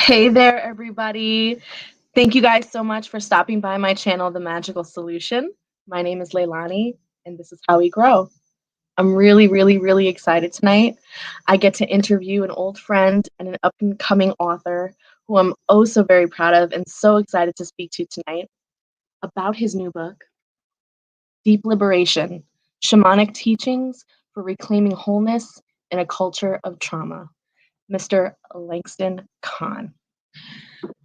Hey there, everybody. Thank you guys so much for stopping by my channel, The Magical Solution. My name is Lailani, and this is how we grow. I'm really excited tonight. I get to interview an old friend and an up-and-coming author who I'm oh so very proud of and so excited to speak to tonight about his new book, Deep Liberation, Shamanic Teachings for Reclaiming Wholeness in a Culture of Trauma, Mr. Langston Kahn.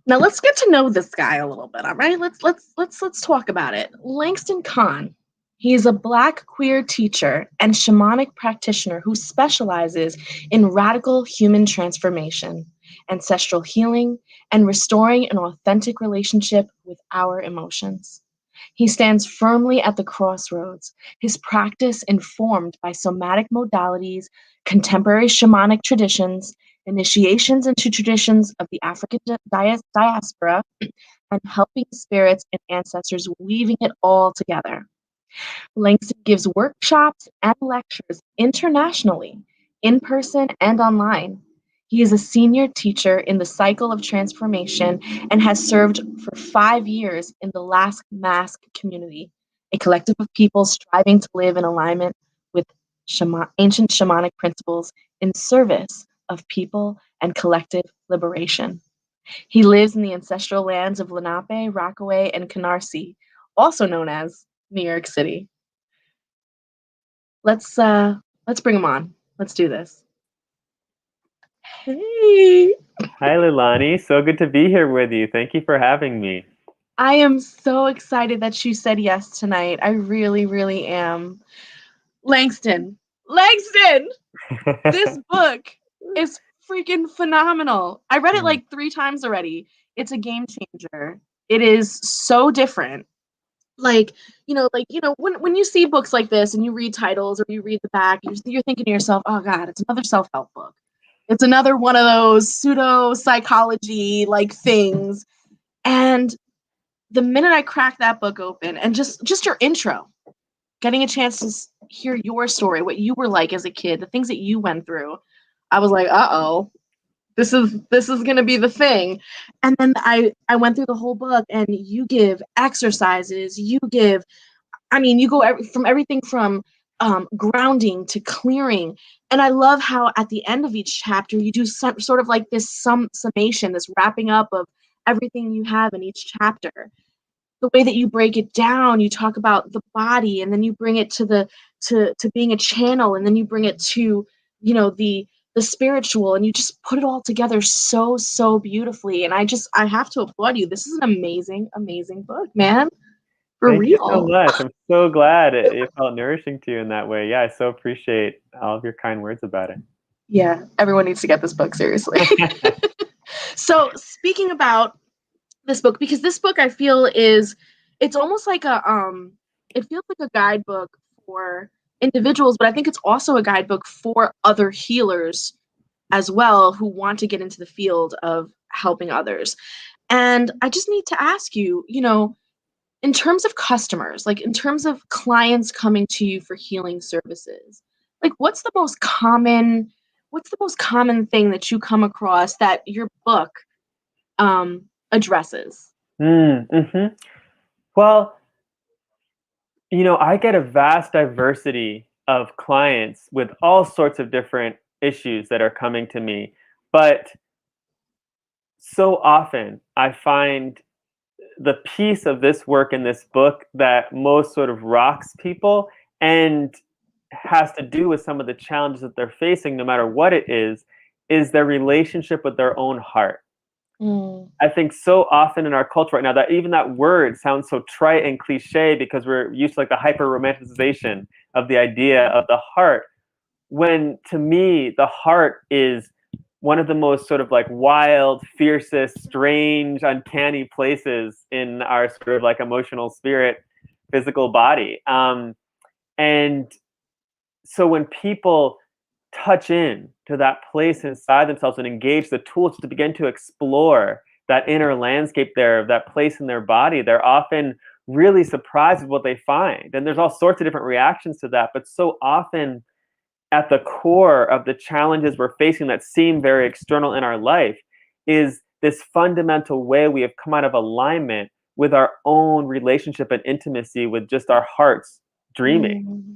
Now let's get to know this guy a little bit, all right? Let's talk about it. Langston Kahn. He is a Black queer teacher and shamanic practitioner who specializes in radical human transformation, ancestral healing, and restoring an authentic relationship with our emotions. He stands firmly at the crossroads, his practice informed by somatic modalities, contemporary shamanic traditions, initiations into traditions of the African diaspora, and helping spirits and ancestors weaving it all together. Langston gives workshops and lectures internationally, in person and online. He is a senior teacher in the cycle of transformation and has served for 5 years in the Last Mask community, a collective of people striving to live in alignment with ancient shamanic principles in service of people and collective liberation. He lives in the ancestral lands of Lenape, Rockaway, and Canarsie, also known as New York City. Let's bring him on. Let's do this. Hey. Hi, Lailani. So good to be here with you. Thank you for having me. I am so excited that you said yes tonight. I really am. Langston, this book is freaking phenomenal. I read it like 3 times already. It's a game changer. It is so different. When you see books like this and you read titles or you read the back, you're thinking to yourself, oh God, it's another self-help book. It's another one of those pseudo psychology like things. And the minute I cracked that book open and just your intro, getting a chance to hear your story, what you were like as a kid, the things that you went through, I was like, uh-oh, this is gonna be the thing. And then I went through the whole book, and you give exercises, you go from everything from grounding to clearing. And I love how at the end of each chapter you do sort of like this summation, this wrapping up of everything you have in each chapter. The way that you break it down, you talk about the body, and then you bring it to being a channel, and then you bring it to the spiritual, and you just put it all together so beautifully. And I have to applaud you. This is an amazing book, man. For Thank real. you so much. I'm so glad it felt nourishing to you in that way. Yeah, I so appreciate all of your kind words about it. Yeah, everyone needs to get this book, seriously. So speaking about this book, because this book I feel it's almost like it feels like a guidebook for individuals, but I think it's also a guidebook for other healers as well who want to get into the field of helping others. And I just need to ask you, in terms of customers, like in terms of clients coming to you for healing services, like what's the most common thing that you come across that your book addresses? Well, I get a vast diversity of clients with all sorts of different issues that are coming to me. But so often I find the piece of this work in this book that most sort of rocks people and has to do with some of the challenges that they're facing, no matter what it is their relationship with their own heart. I think so often in our culture right now that even that word sounds so trite and cliche because we're used to like the hyper romanticization of the idea of the heart, when to me the heart is one of the most sort of like wild, fiercest, strange, uncanny places in our sort of like emotional spirit, physical body. And so when people touch in to that place inside themselves and engage the tools to begin to explore that inner landscape there of that place in their body, they're often really surprised with what they find. And there's all sorts of different reactions to that, but so often at the core of the challenges we're facing that seem very external in our life is this fundamental way we have come out of alignment with our own relationship and intimacy with just our hearts dreaming. Mm.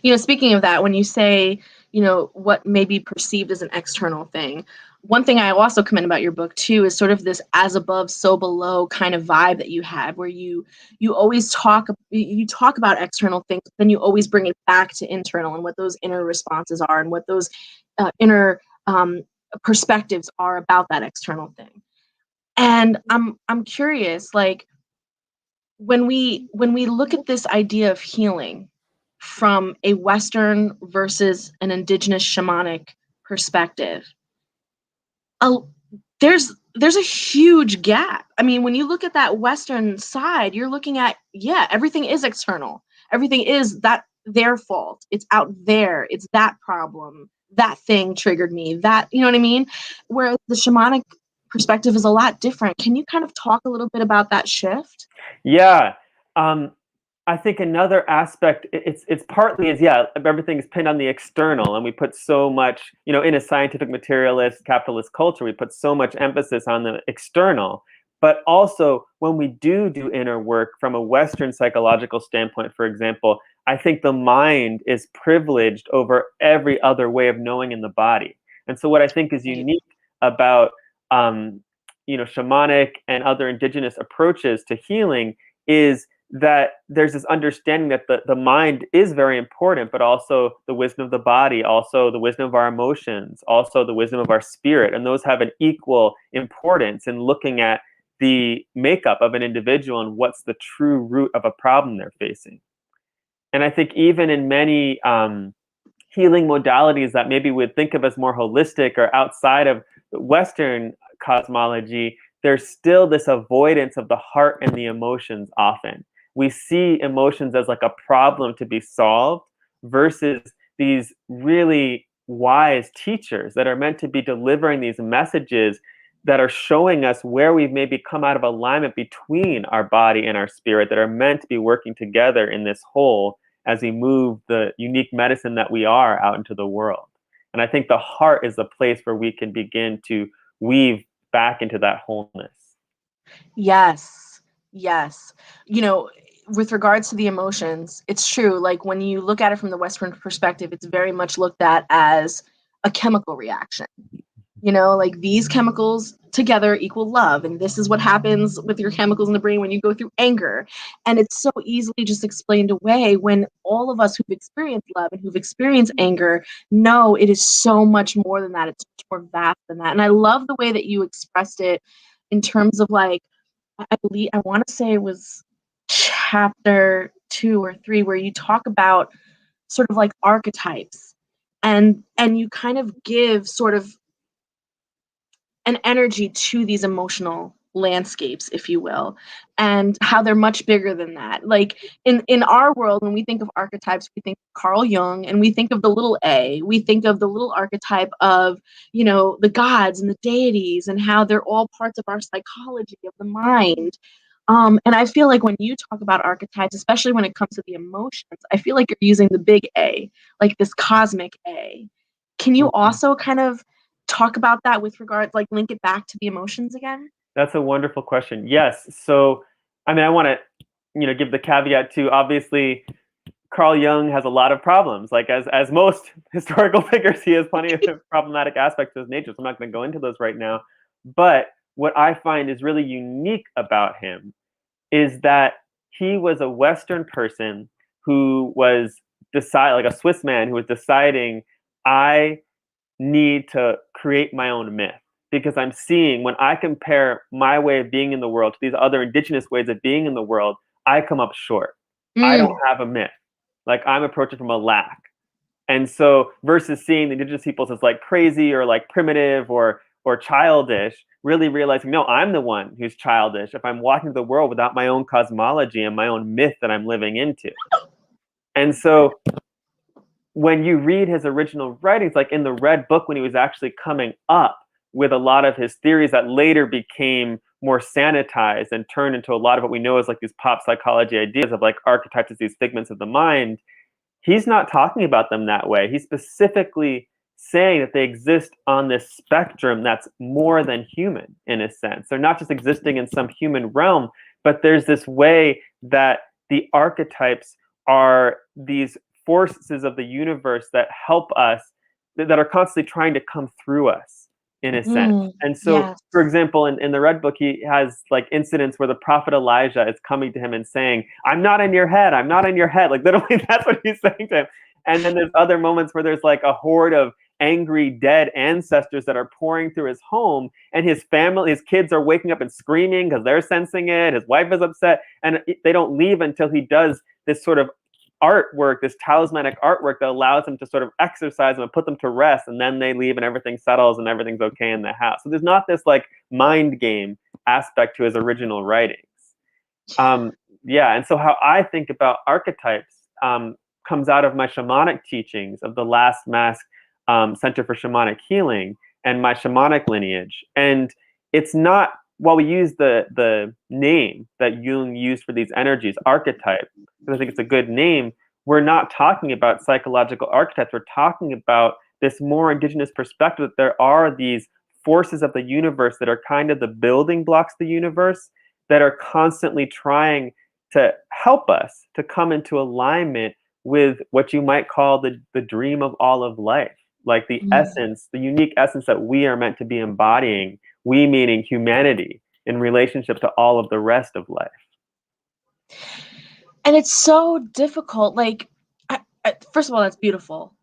You know, speaking of that, when you say, you know, what may be perceived as an external thing, one thing I also commend about your book too is sort of this as above, so below kind of vibe that you have, where you always talk about external things, but then you always bring it back to internal and what those inner responses are and what those inner perspectives are about that external thing. And I'm curious, like, when we look at this idea of healing from a Western versus an indigenous shamanic perspective, uh, there's a huge gap. I mean, when you look at that Western side, you're looking at, yeah, everything is external. Everything is that their fault. It's out there. It's that problem. That thing triggered me. That, you know what I mean? Whereas the shamanic perspective is a lot different. Can you kind of talk a little bit about that shift? Yeah. I think another aspect, it's partly is, yeah, everything's pinned on the external, and we put so much, you know, in a scientific materialist capitalist culture, we put so much emphasis on the external. But also when we do inner work from a Western psychological standpoint, for example, I think the mind is privileged over every other way of knowing in the body. And so what I think is unique about you know, shamanic and other indigenous approaches to healing is that there's this understanding that the mind is very important, but also the wisdom of the body, also the wisdom of our emotions, also the wisdom of our spirit. And those have an equal importance in looking at the makeup of an individual and what's the true root of a problem they're facing. And I think even in many healing modalities that maybe we'd think of as more holistic or outside of Western cosmology, there's still this avoidance of the heart and the emotions often. We see emotions as like a problem to be solved versus these really wise teachers that are meant to be delivering these messages that are showing us where we've maybe come out of alignment between our body and our spirit, that are meant to be working together in this whole as we move the unique medicine that we are out into the world. And I think the heart is the place where we can begin to weave back into that wholeness. Yes. Yes. You know, with regards to the emotions, it's true. Like, when you look at it from the Western perspective, it's very much looked at as a chemical reaction. You know, like, these chemicals together equal love. And this is what happens with your chemicals in the brain when you go through anger. And it's so easily just explained away, when all of us who've experienced love and who've experienced anger know it is so much more than that. It's much more vast than that. And I love the way that you expressed it in terms of, like, I want to say it was chapter 2 or 3, where you talk about sort of like archetypes, and you kind of give sort of an energy to these emotional landscapes, if you will, and how they're much bigger than that. Like, in our world, when we think of archetypes, we think of Carl Jung, and we think of the little a. We think of the little archetype of, you know, the gods and the deities, and how they're all parts of our psychology of the mind. And I feel like when you talk about archetypes, especially when it comes to the emotions, I feel like you're using the big A, like this cosmic A. Can you also kind of talk about that with regards, like, link it back to the emotions again? That's a wonderful question. Yes. So, I mean, I want to, you know, give the caveat to, obviously, Carl Jung has a lot of problems. Like, as most historical figures, he has plenty of problematic aspects to his nature. So I'm not going to go into those right now. But what I find is really unique about him is that he was a Western person who was like a Swiss man who was deciding, I need to create my own myth, because I'm seeing, when I compare my way of being in the world to these other indigenous ways of being in the world, I come up short. I don't have a myth. Like, I'm approaching from a lack. And so, versus seeing the indigenous peoples as like crazy or like primitive or childish, really realizing, no, I'm the one who's childish if I'm walking through the world without my own cosmology and my own myth that I'm living into. And so when you read his original writings, like in the Red Book, when he was actually coming up with a lot of his theories that later became more sanitized and turned into a lot of what we know as like these pop psychology ideas of like archetypes as these figments of the mind, he's not talking about them that way. He's specifically saying that they exist on this spectrum that's more than human, in a sense. They're not just existing in some human realm, but there's this way that the archetypes are these forces of the universe that help us, that are constantly trying to come through us, in a sense. And so, Yes. for example, in the Red Book, he has like incidents where the prophet Elijah is coming to him and saying, "I'm not in your head, I'm not in your head." Like literally, that's what he's saying to him. And then there's other moments where there's like a horde of angry dead ancestors that are pouring through his home, and his family, his kids are waking up and screaming because they're sensing it. His wife is upset, and they don't leave until he does this sort of artwork, this talismanic artwork that allows them to sort of exercise them and put them to rest, and then they leave and everything settles and everything's okay in the house. So there's not this like mind game aspect to his original writings. Yeah, and so how I think about archetypes comes out of my shamanic teachings of the Last Mask Center for Shamanic Healing and my shamanic lineage. And it's not, while we use the name that Jung used for these energies, archetype, because I think it's a good name, we're not talking about psychological archetypes. We're talking about this more indigenous perspective that there are these forces of the universe that are kind of the building blocks of the universe that are constantly trying to help us to come into alignment with what you might call the dream of all of life, like the essence, the unique essence that we are meant to be embodying, we meaning humanity, in relationship to all of the rest of life. And it's so difficult. Like, first of all, that's beautiful.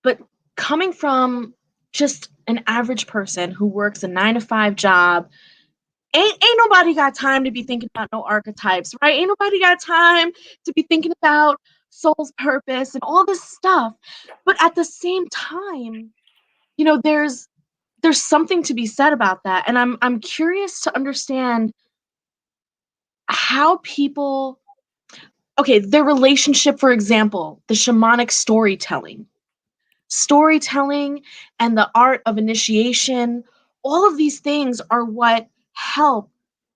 But coming from just an average person who works a 9-to-5 job, ain't nobody got time to be thinking about no archetypes, right? Ain't nobody got time to be thinking about soul's purpose and all this stuff. But at the same time, you know, there's something to be said about that. And I'm curious to understand how people, okay, their relationship, for example, the shamanic storytelling and the art of initiation, all of these things are what help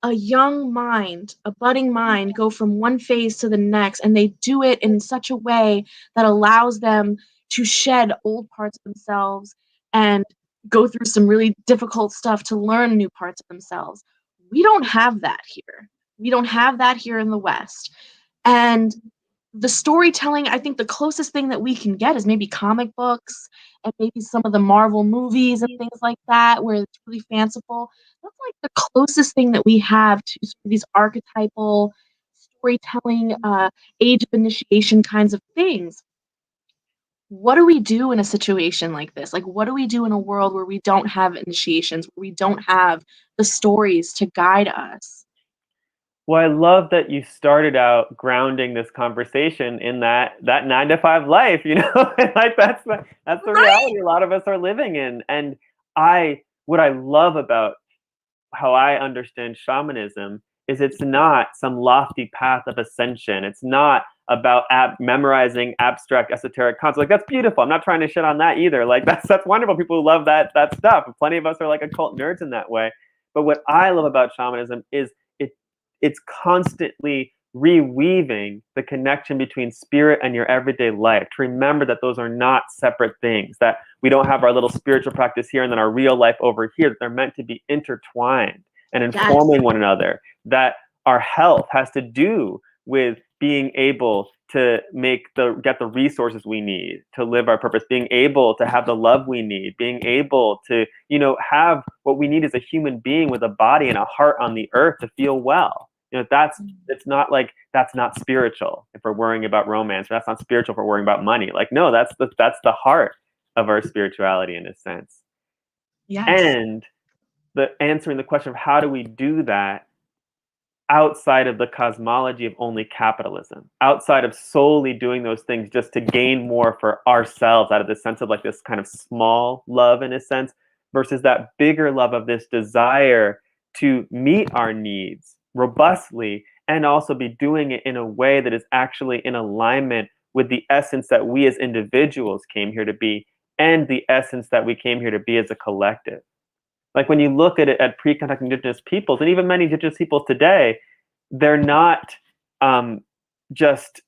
a young mind, a budding mind, go from one phase to the next. And they do it in such a way that allows them to shed old parts of themselves and go through some really difficult stuff to learn new parts of themselves. We don't have that here. We don't have that here in the West. And the storytelling, I think the closest thing that we can get is maybe comic books and maybe some of the Marvel movies and things like that, where it's really fanciful. That's like the closest thing that we have to sort of these archetypal storytelling, age of initiation kinds of things. What do we do in a situation like this? Like, what do we do in a world where we don't have initiations, where we don't have the stories to guide us? Well, I love that you started out grounding this conversation in that 9-to-5 life, you know, like that's the Right? reality a lot of us are living in. And what I love about how I understand shamanism is it's not some lofty path of ascension. It's not about memorizing abstract esoteric concepts. Like that's beautiful. I'm not trying to shit on that either. Like that's wonderful. People who love that stuff. Plenty of us are like occult nerds in that way. But what I love about shamanism is it's constantly reweaving the connection between spirit and your everyday life, to remember that those are not separate things, that we don't have our little spiritual practice here and then our real life over here, that they're meant to be intertwined and informing one another, that our health has to do with being able to get the resources we need to live our purpose, being able to have the love we need, being able to, you know, have what we need as a human being with a body and a heart on the earth to feel well. You know, it's not like that's not spiritual if we're worrying about romance, or that's not spiritual if we're worrying about money. Like, no, that's the heart of our spirituality in a sense. Yes. And answering the question of how do we do that outside of the cosmology of only capitalism, outside of solely doing those things just to gain more for ourselves, out of the sense of like this kind of small love in a sense, versus that bigger love of this desire to meet our needs robustly and also be doing it in a way that is actually in alignment with the essence that we as individuals came here to be and the essence that we came here to be as a collective. Like when you look at it at pre-contact indigenous peoples, and even many indigenous peoples today, they're not just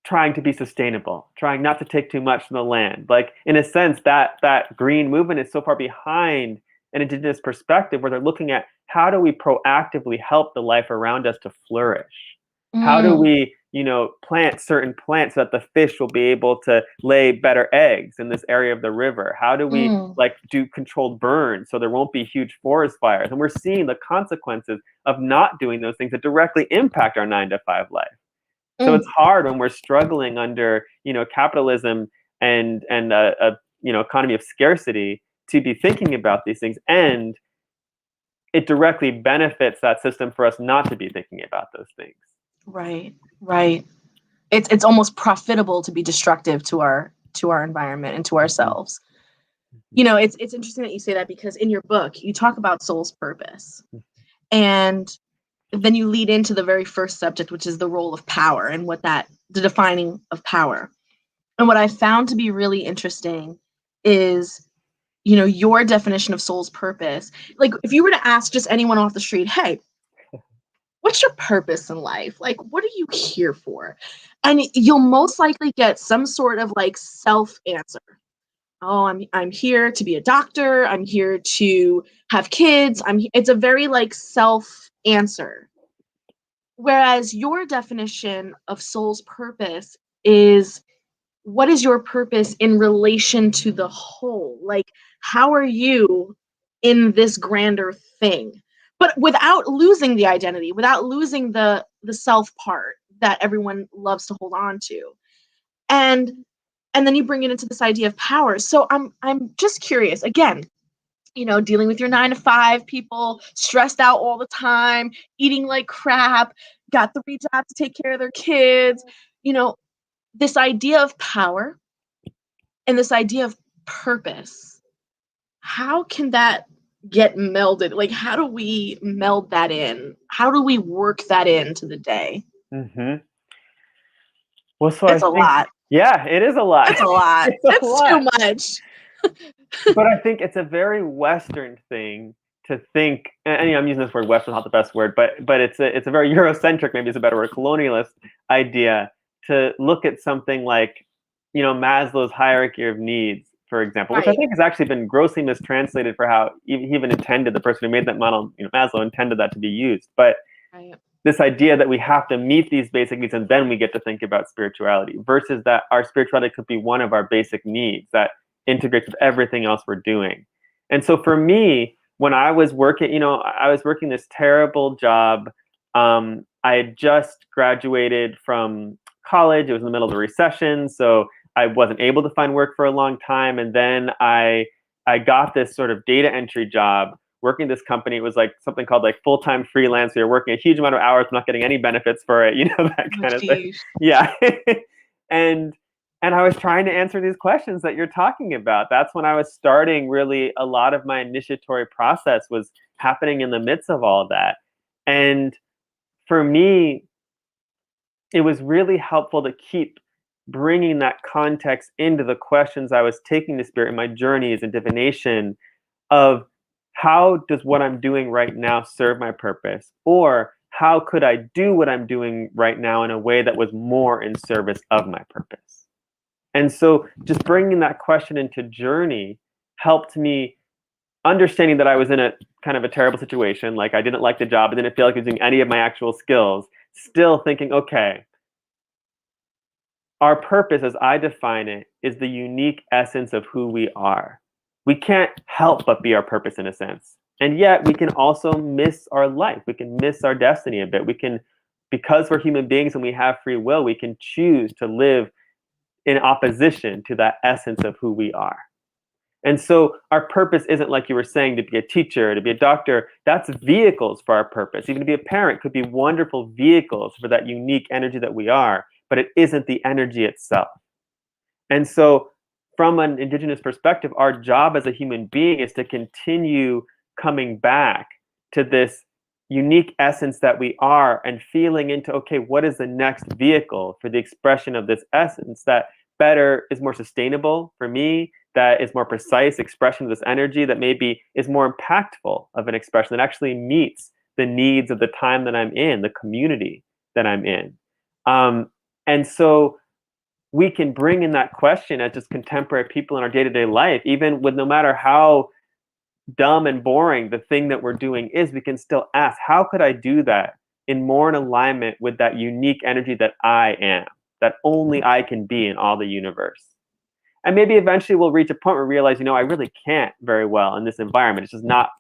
trying to be sustainable, trying not to take too much from the land. Like, in a sense, that green movement is so far behind an indigenous perspective, where they're looking at how do we proactively help the life around us to flourish? How do we, plant certain plants so that the fish will be able to lay better eggs in this area of the river? How do we do controlled burns so there won't be huge forest fires? And we're seeing the consequences of not doing those things that directly impact our 9 to 5 life. So it's hard when we're struggling under, capitalism and economy of scarcity to be thinking about these things, and it directly benefits that system for us not to be thinking about those things. Right. It's almost profitable to be destructive to our environment and to ourselves. It's interesting that you say that, because in your book you talk about soul's purpose, and then you lead into the very first subject, which is the role of power and the defining of power. And what I found to be really interesting is, your definition of soul's purpose. Like, if you were to ask just anyone off the street, hey, what's your purpose in life? Like, what are you here for? And you'll most likely get some sort of like self answer. Oh, I'm here to be a doctor. I'm here to have kids. It's a very like self answer. Whereas your definition of soul's purpose is, what is your purpose in relation to the whole? Like, how are you in this grander thing? But without losing the identity, without losing the self part that everyone loves to hold on to. And then you bring it into this idea of power. So I'm just curious, again, dealing with your 9 to 5 people, stressed out all the time, eating like crap, got 3 jobs to take care of their kids, this idea of power and this idea of purpose. How can that get melded? Like, how do we meld that in? How do we work that into the day? Well, so It's a lot. Yeah, it is a lot. It's a lot. It's too much. But I think it's a very Western thing to think, and I'm using this word Western, not the best word, but it's a very Eurocentric, maybe it's a better word, colonialist idea to look at something like, Maslow's hierarchy of needs, for example, which I think has actually been grossly mistranslated for how he even intended, the person who made that model, Maslow, intended that to be used. But this idea that we have to meet these basic needs and then we get to think about spirituality, versus that our spirituality could be one of our basic needs that integrates with everything else we're doing. And so for me, when I was working, I was working this terrible job. I had just graduated from college. It was in the middle of the recession, so I wasn't able to find work for a long time. And then I got this sort of data entry job working at this company. It was like something called like full-time freelance. So you're working a huge amount of hours, not getting any benefits for it, that kind of thing. Yeah. And I was trying to answer these questions that you're talking about. That's when I was starting, really, a lot of my initiatory process was happening in the midst of all of that. And for me, it was really helpful to keep bringing that context into the questions I was taking to Spirit in my journeys and divination of, how does what I'm doing right now serve my purpose? Or how could I do what I'm doing right now in a way that was more in service of my purpose? And so just bringing that question into journey helped me, understanding that I was in a kind of a terrible situation, like I didn't like the job, I didn't feel like I was doing any of my actual skills, still thinking, okay, our purpose as I define it is the unique essence of who we are. We can't help but be our purpose in a sense. And yet we can also miss our life. We can miss our destiny a bit. We can, because we're human beings and we have free will, we can choose to live in opposition to that essence of who we are. And so our purpose isn't, like you were saying, to be a teacher, to be a doctor. That's vehicles for our purpose. Even to be a parent could be wonderful vehicles for that unique energy that we are, but it isn't the energy itself. And so from an indigenous perspective, our job as a human being is to continue coming back to this unique essence that we are and feeling into, okay, what is the next vehicle for the expression of this essence that better is more sustainable for me, that is more precise expression of this energy, that maybe is more impactful of an expression that actually meets the needs of the time that I'm in, the community that I'm in. And so we can bring in that question as just contemporary people in our day-to-day life, even with no matter how dumb and boring the thing that we're doing is, we can still ask, how could I do that in more in alignment with that unique energy that I am, that only I can be in all the universe? And maybe eventually we'll reach a point where we realize, I really can't very well in this environment. It's just not,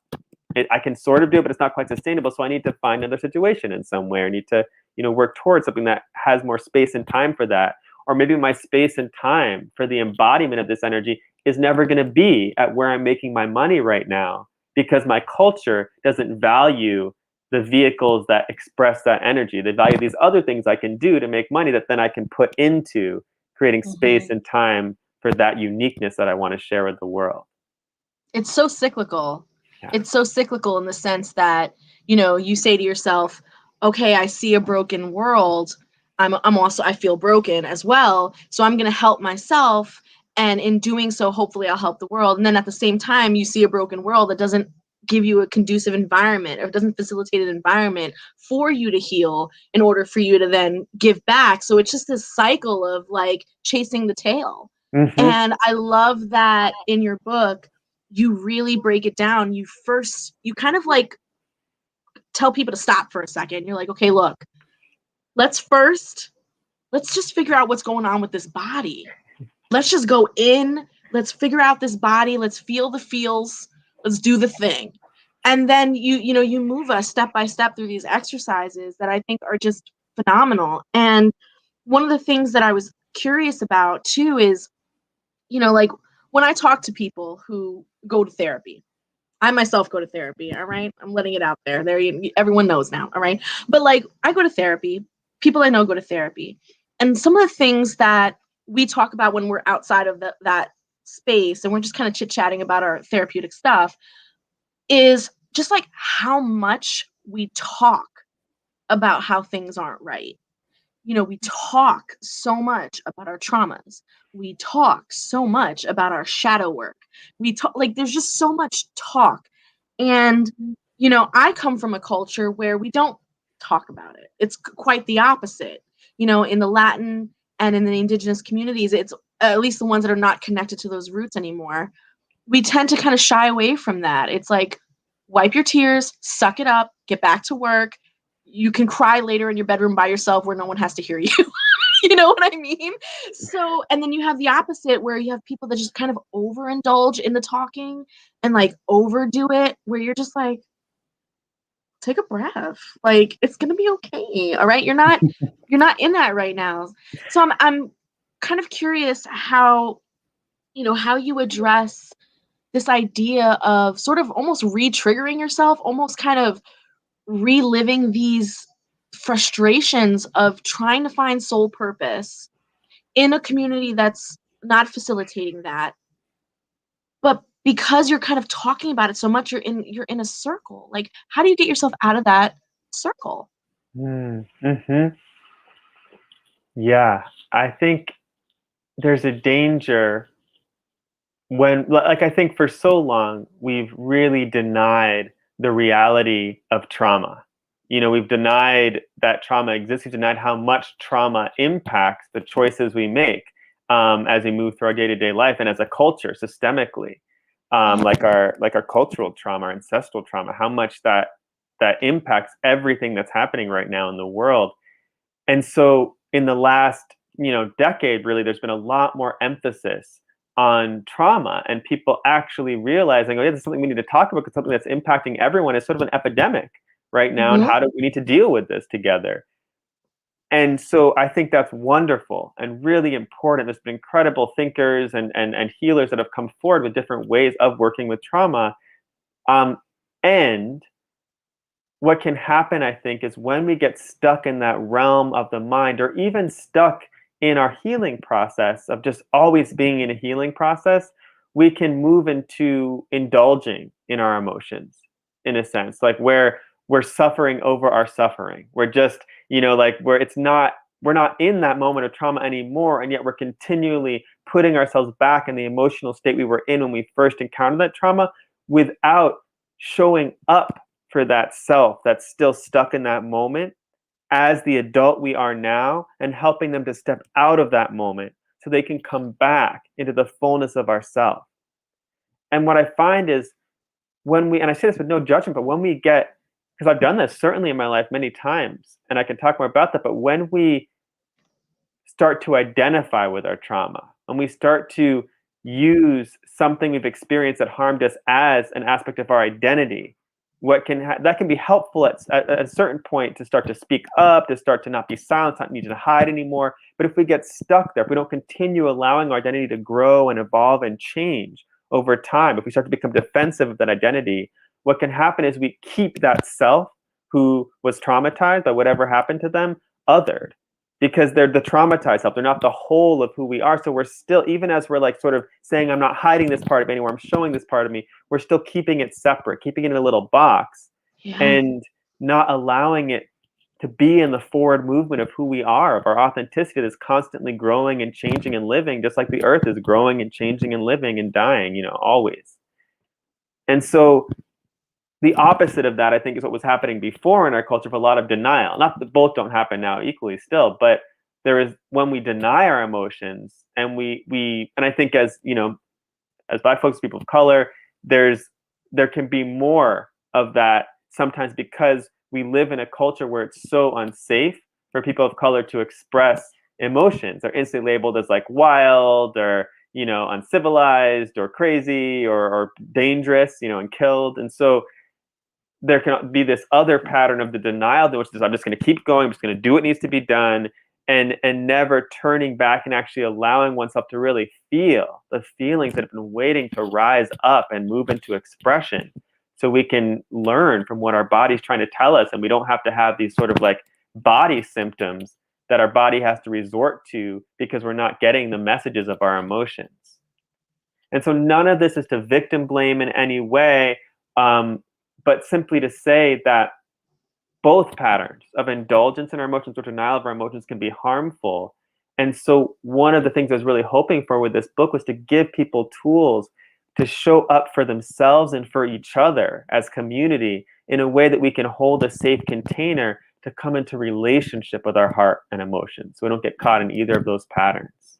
I can sort of do it, but it's not quite sustainable. So I need to find another situation in some way. I need to, work towards something that has more space and time for that. Or maybe my space and time for the embodiment of this energy is never going to be at where I'm making my money right now, because my culture doesn't value the vehicles that express that energy. They value these other things I can do to make money that then I can put into creating space and time for that uniqueness that I want to share with the world. It's so cyclical. Yeah. It's so cyclical in the sense that, you say to yourself, okay, I see a broken world. I feel broken as well. So I'm going to help myself. And in doing so, hopefully I'll help the world. And then at the same time, you see a broken world that doesn't give you a conducive environment, or doesn't facilitate an environment for you to heal in order for you to then give back. So it's just this cycle of like chasing the tail. Mm-hmm. And I love that in your book, you really break it down. You kind of like tell people to stop for a second. You're like, okay, look, let's just figure out what's going on with this body. Let's just go in. Let's figure out this body. Let's feel the feels. Let's do the thing. And then you move us step by step through these exercises that I think are just phenomenal. And one of the things that I was curious about too is, like when I talk to people who go to therapy, I myself go to therapy, all right? I'm letting it out there. Everyone knows now, all right? But like, I go to therapy. People I know go to therapy. And some of the things that we talk about when we're outside of that space and we're just kind of chit-chatting about our therapeutic stuff is just like how much we talk about how things aren't right. We talk so much about our traumas. We talk so much about our shadow work. We talk, like, there's just so much talk. And, I come from a culture where we don't talk about it. It's quite the opposite. In the Latin and in the indigenous communities, it's at least the ones that are not connected to those roots anymore. We tend to kind of shy away from that. It's like, wipe your tears, suck it up, get back to work. You can cry later in your bedroom by yourself where no one has to hear you. You know what I mean? So, and then you have the opposite where you have people that just kind of overindulge in the talking and like overdo it, where you're just like, take a breath. Like, it's going to be okay. All right. You're not in that right now. So I'm kind of curious how you address this idea of sort of almost re-triggering yourself, almost kind of reliving these frustrations of trying to find soul purpose in a community that's not facilitating that. But because you're kind of talking about it so much, you're in a circle. Like, how do you get yourself out of that circle? Mm-hmm. Yeah, I think there's a danger when, like, I think for so long we've really denied the reality of trauma. We've denied that trauma exists. We've denied how much trauma impacts the choices we make as we move through our day-to-day life, and as a culture, systemically, like our cultural trauma, our ancestral trauma, how much that impacts everything that's happening right now in the world. And so, in the last decade, really, there's been a lot more emphasis on trauma, and people actually realizing, oh yeah, this is something we need to talk about because something that's impacting everyone. Is sort of an epidemic right now, and how do we need to deal with this together? And so I think that's wonderful and really important. There's been incredible thinkers and healers that have come forward with different ways of working with trauma. And what can happen, I think, is when we get stuck in that realm of the mind, or even stuck in our healing process of just always being in a healing process, we can move into indulging in our emotions, in a sense, like where we're suffering over our suffering. We're just, like where we're not in that moment of trauma anymore, and yet we're continually putting ourselves back in the emotional state we were in when we first encountered that trauma, without showing up for that self that's still stuck in that moment as the adult we are now, and helping them to step out of that moment so they can come back into the fullness of ourself. And what I find is when we, and I say this with no judgment, but when we get, because I've done this certainly in my life many times, and I can talk more about that, but when we start to identify with our trauma, when we start to use something we've experienced that harmed us as an aspect of our identity, that can be helpful at a certain point to start to speak up, to start to not be silent, not need to hide anymore. But if we get stuck there, if we don't continue allowing our identity to grow and evolve and change over time, if we start to become defensive of that identity, what can happen is we keep that self who was traumatized by whatever happened to them othered, because they're the traumatized self. They're not the whole of who we are. So we're still, even as we're like sort of saying, I'm not hiding this part of me anymore, I'm showing this part of me, we're still keeping it separate, keeping it in a little box, and not allowing it to be in the forward movement of who we are, of our authenticity that's constantly growing and changing and living, just like the earth is growing and changing and living and dying, always. And so the opposite of that, I think, is what was happening before in our culture of a lot of denial. Not that both don't happen now equally still, but there is, when we deny our emotions, and and I think as Black folks, people of color, there can be more of that sometimes, because we live in a culture where it's so unsafe for people of color to express emotions. They're instantly labeled as like wild, or uncivilized, or crazy, or dangerous, and killed. And so there can be this other pattern of the denial, which is, I'm just going to keep going, I'm just going to do what needs to be done, and never turning back and actually allowing oneself to really feel the feelings that have been waiting to rise up and move into expression, so we can learn from what our body's trying to tell us, and we don't have to have these sort of like body symptoms that our body has to resort to because we're not getting the messages of our emotions. And so none of this is to victim blame in any way, but simply to say that both patterns of indulgence in our emotions or denial of our emotions can be harmful. And so one of the things I was really hoping for with this book was to give people tools to show up for themselves and for each other as community in a way that we can hold a safe container to come into relationship with our heart and emotions, so we don't get caught in either of those patterns.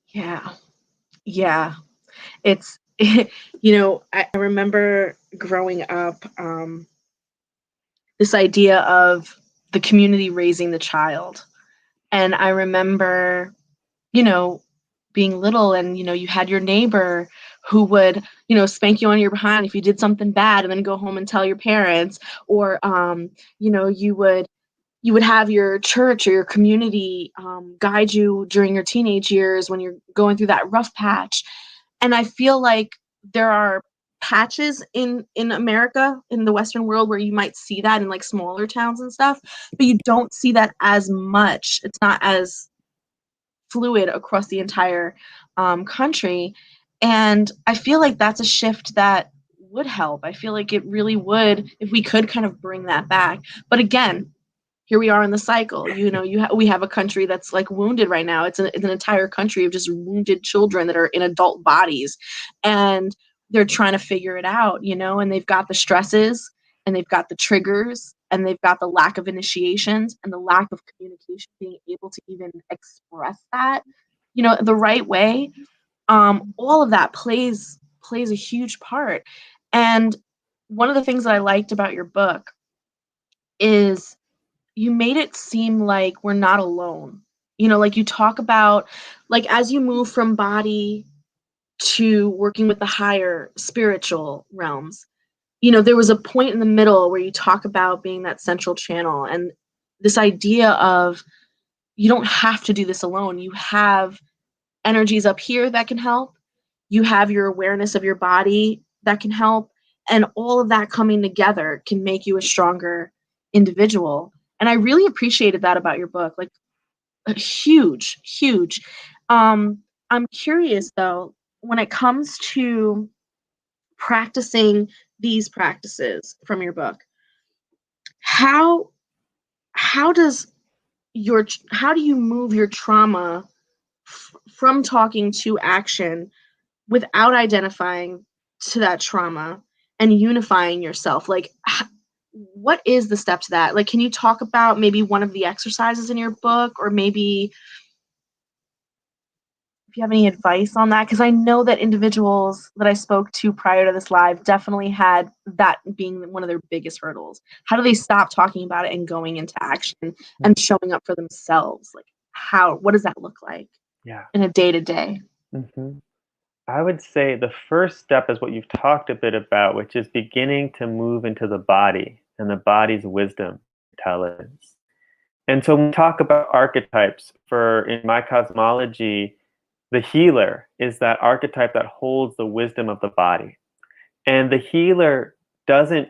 Yeah. It's, I remember growing up, this idea of the community raising the child. And I remember, being little, and, you had your neighbor who would, spank you on your behind if you did something bad, and then go home and tell your parents. Or, you would have your church or your community guide you during your teenage years when you're going through that rough patch. And I feel like there are patches in America, in the Western world, where you might see that in like smaller towns and stuff, but you don't see that as much. It's not as fluid across the entire country. And I feel like that's a shift that would help. I feel like it really would, if we could kind of bring that back. But again, here we are in the cycle. We have a country that's like wounded right now. It's an entire country of just wounded children that are in adult bodies, and they're trying to figure it out, and they've got the stresses, and they've got the triggers, and they've got the lack of initiations and the lack of communication, being able to even express that, the right way. All of that plays a huge part. And one of the things that I liked about your book is you made it seem like we're not alone. Like you talk about, like, as you move from body to working with the higher spiritual realms, there was a point in the middle where you talk about being that central channel, and this idea of, you don't have to do this alone. You have energies up here that can help. You have your awareness of your body that can help. And all of that coming together can make you a stronger individual. And I really appreciated that about your book. Like, huge, huge. I'm curious though, when it comes to practicing these practices from your book, how does how do you move your trauma from talking to action without identifying to that trauma and unifying yourself? Like, what is the step to that? Like, can you talk about maybe one of the exercises in your book, or maybe if you have any advice on that? Because I know that individuals that I spoke to prior to this live definitely had that being one of their biggest hurdles. How do they stop talking about it and going into action and showing up for themselves? Like, what does that look like in a day-to-day? Mm-hmm. I would say the first step is what you've talked a bit about, which is beginning to move into the body and the body's wisdom, intelligence. And so when we talk about archetypes, in my cosmology, the healer is that archetype that holds the wisdom of the body. And the healer doesn't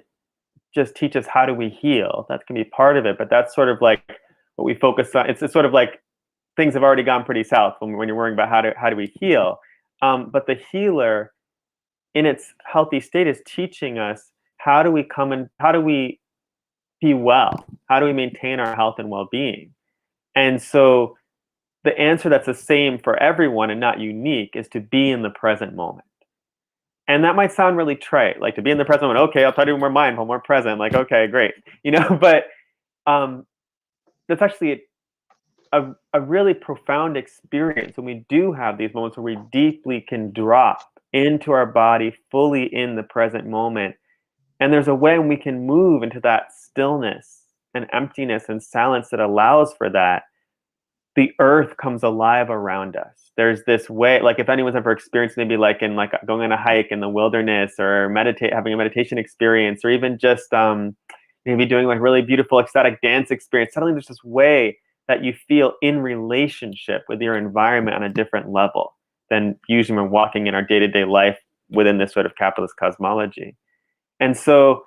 just teach us how do we heal. That can be part of it, but that's sort of like what we focus on. It's sort of like things have already gone pretty south when you're worrying about how do we heal. But the healer, in its healthy state, is teaching us how do we be well? How do we maintain our health and well-being? And so the answer that's the same for everyone and not unique is to be in the present moment. And that might sound really trite, like to be in the present moment. Okay, I'll try to be more mindful, more present. Like, okay, great, But that's actually a really profound experience when we do have these moments where we deeply can drop into our body, fully in the present moment. And there's a way when we can move into that stillness and emptiness and silence that allows for that. The earth comes alive around us. There's this way, like if anyone's ever experienced maybe like going on a hike in the wilderness, or having a meditation experience, or even just maybe doing like really beautiful ecstatic dance experience, suddenly there's this way that you feel in relationship with your environment on a different level than usually when we're walking in our day-to-day life within this sort of capitalist cosmology. And so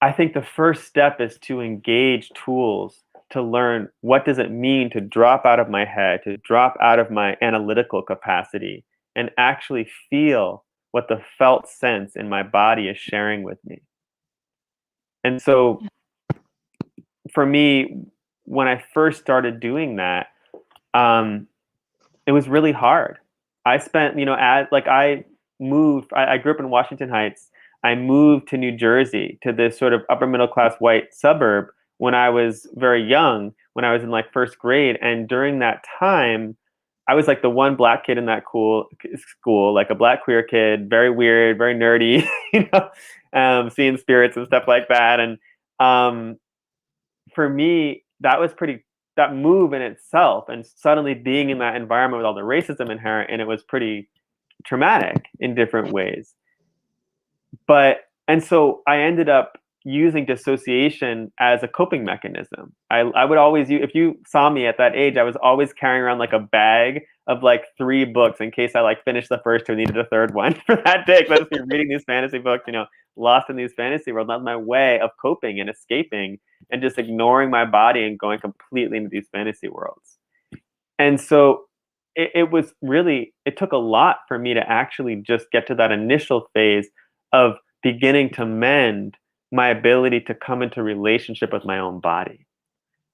I think the first step is to engage tools to learn what does it mean to drop out of my head, to drop out of my analytical capacity, and actually feel what the felt sense in my body is sharing with me. And so for me, when I first started doing that, it was really hard. I spent, I grew up in Washington Heights. I moved to New Jersey, to this sort of upper middle class white suburb, when I was very young, when I was in like first grade. And during that time, I was like the one black kid in that cool school, like a black queer kid, very weird, very nerdy, seeing spirits and stuff like that. And for me, that move in itself, and suddenly being in that environment with all the racism inherent, and it was pretty traumatic in different ways. And so I ended up using dissociation as a coping mechanism. I would always if you saw me at that age, I was always carrying around like a bag of like 3 books in case I like finished the first 2 and needed a third one for that day. Because I just be reading these fantasy books, lost in these fantasy worlds. That's my way of coping and escaping and just ignoring my body and going completely into these fantasy worlds. And so it took a lot for me to actually just get to that initial phase of beginning to mend my ability to come into relationship with my own body.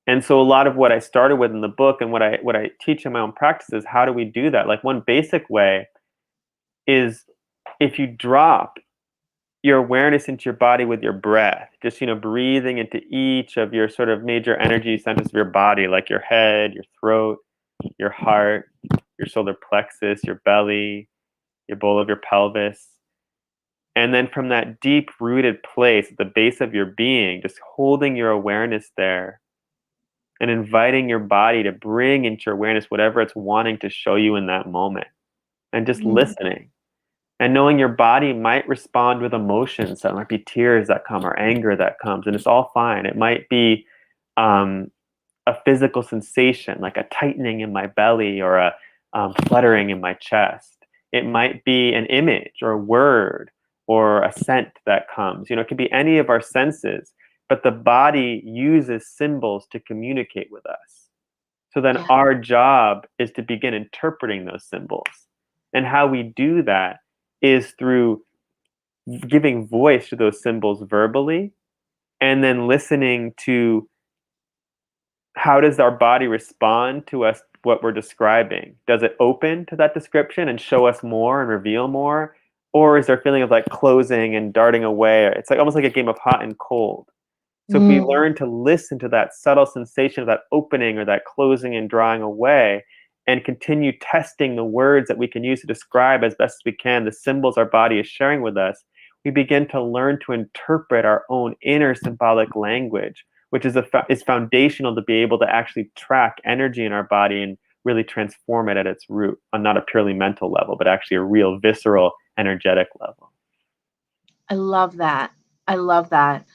And so a lot of what I started with in the book and what I teach in my own practice is how do we do that? Like one basic way is if you drop your awareness into your body with your breath, just, breathing into each of your sort of major energy centers of your body, like your head, your throat, your heart, your solar plexus, your belly, your bowl of your pelvis. And then from that deep-rooted place at the base of your being, just holding your awareness there and inviting your body to bring into your awareness whatever it's wanting to show you in that moment. And just listening. And knowing your body might respond with emotions. That might be tears that come or anger that comes. And it's all fine. It might be a physical sensation, like a tightening in my belly or a fluttering in my chest. It might be an image or a word or a scent that comes. It could be any of our senses, but the body uses symbols to communicate with us. So then our job is to begin interpreting those symbols. And how we do that is through giving voice to those symbols verbally, and then listening to how does our body respond to us, what we're describing. Does it open to that description and show us more and reveal more? Or is there a feeling of like closing and darting away? It's like almost like a game of hot and cold. So if we learn to listen to that subtle sensation of that opening or that closing and drawing away, and continue testing the words that we can use to describe as best as we can the symbols our body is sharing with us, we begin to learn to interpret our own inner symbolic language, which is foundational to be able to actually track energy in our body and really transform it at its root on not a purely mental level, but actually a real visceral, energetic level. I love that. I love that.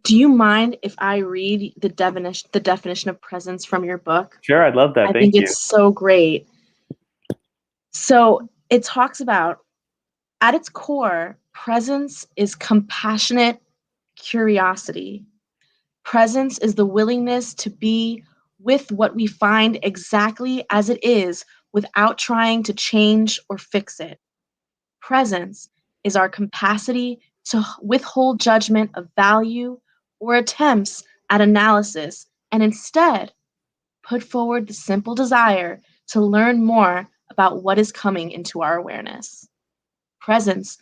Do you mind if I read the definition of presence from your book? Sure, I'd love that. I Thank think you. it's so great. So it talks about, at its core, presence is compassionate curiosity. Presence is the willingness to be with what we find exactly as it is without trying to change or fix it. Presence is our capacity to withhold judgment of value or attempts at analysis and instead put forward the simple desire to learn more about what is coming into our awareness. Presence